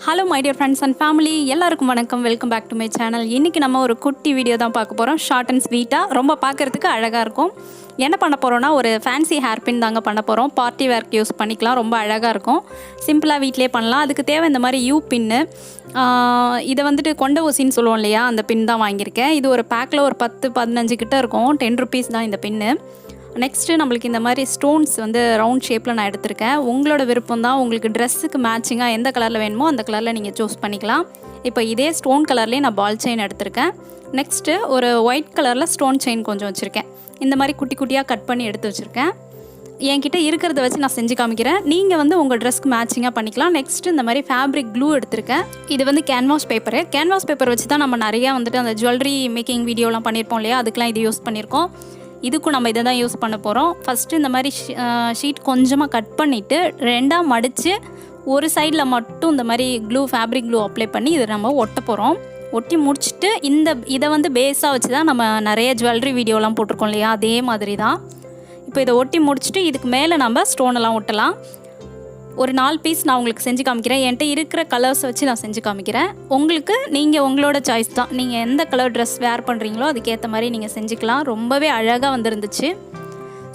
Hello my dear friends and family, எல்லாருக்கும் வணக்கம். Welcome back to my channel. இன்றைக்கி நம்ம ஒரு குட்டி வீடியோ தான் பார்க்க போகிறோம். ஷார்ட் அண்ட் ஸ்வீட்டாக, ரொம்ப பார்க்குறதுக்கு அழகாக இருக்கும். என்ன பண்ண போகிறோன்னா, ஒரு ஃபேன்சி ஹேர்பின் தாங்க பண்ண போகிறோம். பார்ட்டி வேர்க்கு யூஸ் பண்ணிக்கலாம், ரொம்ப அழகாக இருக்கும். சிம்பிளாக வீட்டிலே பண்ணலாம். அதுக்கு தேவை இந்த மாதிரி யூ பின்னு. இதை வந்துட்டு கொண்ட ஊசின்னு சொல்லுவோம் இல்லையா, அந்த பின் தான் வாங்கியிருக்கேன். இது ஒரு பேக்கில் ஒரு 10-15 கிட்ட இருக்கும். 10 rupees தான் இந்த பின்னு. நெக்ஸ்ட்டு நம்மளுக்கு இந்த மாதிரி ஸ்டோன்ஸ் வந்து ரவுண்ட் ஷேப்பில் நான் எடுத்திருக்கேன். உங்களோட விருப்பம் தான். உங்களுக்கு ட்ரெஸ்ஸுக்கு மேட்சிங்காக எந்த கலரில் வேணுமோ அந்த கலரில் நீங்கள் சூஸ் பண்ணிக்கலாம். இப்போ இதே ஸ்டோன் கலர்லேயே நான் பால் செயின் எடுத்திருக்கேன். நெக்ஸ்ட்டு ஒரு ஒயிட் கலரில் ஸ்டோன் செயின் கொஞ்சம் வச்சுருக்கேன். இந்த மாதிரி குட்டி குட்டியாக கட் பண்ணி எடுத்து வச்சுருக்கேன். என்கிட்ட இருக்கிறத வச்சு நான் செஞ்சு காமிக்கிறேன். நீங்கள் வந்து உங்கள் ட்ரெஸ்க்கு மேட்சிங்காக பண்ணிக்கலாம். நெக்ஸ்ட்டு இந்த மாதிரி ஃபேப்ரிக் க்ளூ எடுத்திருக்கேன். இது வந்து கேன்வாஸ் பேப்பர் வச்சு தான் நம்ம நிறையா வந்துட்டு அந்த ஜுவல்லரி மேக்கிங் வீடியோலாம் பண்ணியிருப்போம் இல்லையா, அதுக்கெலாம் இது யூஸ் பண்ணியிருக்கோம். இதுக்கும் நம்ம இதை தான் யூஸ் பண்ண போகிறோம். ஃபஸ்ட்டு இந்த மாதிரி ஷீட் கொஞ்சமாக கட் பண்ணிவிட்டு 2ஆக மடித்து ஒரு சைடில் மட்டும் இந்த மாதிரி ஃபேப்ரிக் க்ளூ அப்ளை பண்ணி இதை நம்ம ஒட்ட போகிறோம். ஒட்டி முடிச்சுட்டு இதை வந்து பேஸாக வச்சு தான் நம்ம நிறைய ஜுவல்லரி வீடியோலாம் போட்டிருக்கோம் இல்லையா, அதே மாதிரி தான். இப்போ இதை ஒட்டி முடிச்சுட்டு இதுக்கு மேலே நம்ம ஸ்டோனெல்லாம் ஒட்டலாம். ஒரு 4 பீஸ் நான் உங்களுக்கு செஞ்சு காமிக்கிறேன். என்கிட்ட இருக்கிற கலர்ஸை வச்சு நான் செஞ்சு காமிக்கிறேன். நீங்கள் உங்களோட சாய்ஸ் தான். நீங்கள் எந்த கலர் ட்ரெஸ் வேர் பண்ணுறீங்களோ அதுக்கேற்ற மாதிரி நீங்கள் செஞ்சுக்கலாம். ரொம்பவே அழகாக வந்துருந்துச்சு.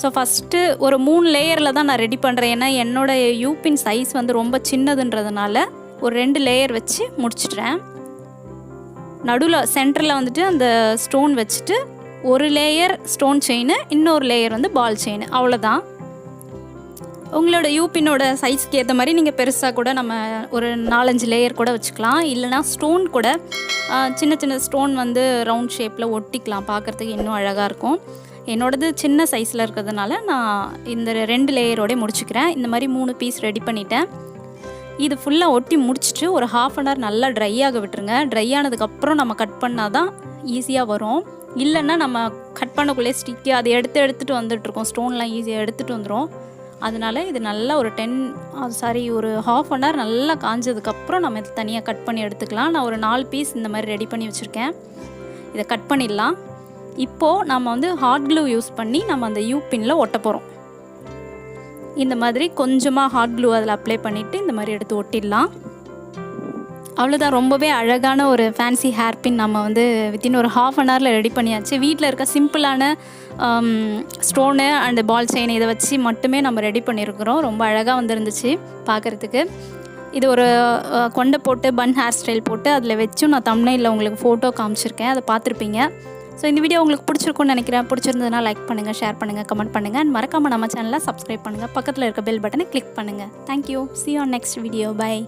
ஸோ ஃபஸ்ட்டு ஒரு 3 லேயரில் தான் நான் ரெடி பண்ணுறேன். ஏன்னா என்னோடய யூபின் சைஸ் வந்து ரொம்ப சின்னதுன்றதுனால ஒரு 2 லேயர் வச்சு முடிச்சிட்றேன். நடுவில் சென்டரில் வந்துட்டு அந்த ஸ்டோன் வச்சுட்டு ஒரு லேயர் ஸ்டோன் செயின், இன்னொரு லேயர் வந்து பால் செயின், அவ்வளோதான். உங்களோட யூபினோட சைஸ்க்கு ஏற்ற மாதிரி நீங்கள் பெருசாக கூட நம்ம ஒரு 4-5 லேயர் கூட வச்சுக்கலாம். இல்லைனா ஸ்டோன் கூட சின்ன சின்ன ஸ்டோன் வந்து ரவுண்ட் ஷேப்பில் ஒட்டிக்கலாம். பார்க்குறதுக்கு இன்னும் அழகாக இருக்கும். என்னோடது சின்ன சைஸில் இருக்கிறதுனால நான் இந்த 2 லேயரோட முடிச்சுக்கிறேன். இந்த மாதிரி 3 பீஸ் ரெடி பண்ணிட்டேன். இது ஃபுல்லாக ஒட்டி முடிச்சுட்டு ஒரு 1/2 hour நல்லா ட்ரை ஆக விட்டுருங்க. ட்ரை ஆனதுக்கப்புறம் நம்ம கட் பண்ணால் தான் ஈஸியாக வரும். இல்லைன்னா நம்ம கட் பண்ணக்குள்ளே ஸ்டிக்கு அதை எடுத்துகிட்டு வந்துட்டுருக்கோம். ஸ்டோன்லாம் ஈஸியாக எடுத்துகிட்டு வந்துடும். அதனால் இது நல்லா ஒரு 1/2 hour நல்லா காஞ்சதுக்கப்புறம் நம்ம இது தனியாக கட் பண்ணி எடுத்துக்கலாம். நான் ஒரு 4 பீஸ் இந்த மாதிரி ரெடி பண்ணி வச்சுருக்கேன். இதை கட் பண்ணிடலாம். இப்போது நம்ம வந்து ஹாட் க்ளூ யூஸ் பண்ணி நம்ம அந்த யூபின்னில் ஒட்ட போகிறோம். இந்த மாதிரி கொஞ்சமாக ஹாட் க்ளூ அதில் அப்ளை பண்ணிவிட்டு இந்த மாதிரி எடுத்து ஒட்டிடலாம். அவ்வளோதான். ரொம்பவே அழகான ஒரு ஃபேன்சி ஹேர்பின் நம்ம வந்து வித்தின் ஒரு 1/2 hour ரெடி பண்ணியாச்சு. வீட்டில் இருக்க சிம்பிளான ஸ்டோனு அண்டு பால் செயின் இதை வச்சு மட்டுமே நம்ம ரெடி பண்ணியிருக்கிறோம். ரொம்ப அழகாக வந்துருந்துச்சு பார்க்குறதுக்கு. இது ஒரு கொண்டை போட்டு பன் ஹேர் ஸ்டைல் போட்டு அதில் வச்சும் நான் தம்ப்நெயிலில் உங்களுக்கு ஃபோட்டோ காமிச்சிருக்கேன். அதை பார்த்துருப்பீங்க. ஸோ இந்த வீடியோ உங்களுக்கு பிடிச்சிருக்குன்னு நினைக்கிறேன். பிடிச்சிருந்ததுன்னா லைக் பண்ணுங்கள், ஷேர் பண்ணுங்கள், கமெண்ட் பண்ணுங்கள். அண்ட் மறக்காமல் நம்ம சேனலை சப்ஸ்கிரைப் பண்ணுங்கள். பக்கத்தில் இருக்க பெல் பட்டனை கிளிக் பண்ணுங்கள். Thank you. See you on next video. Bye.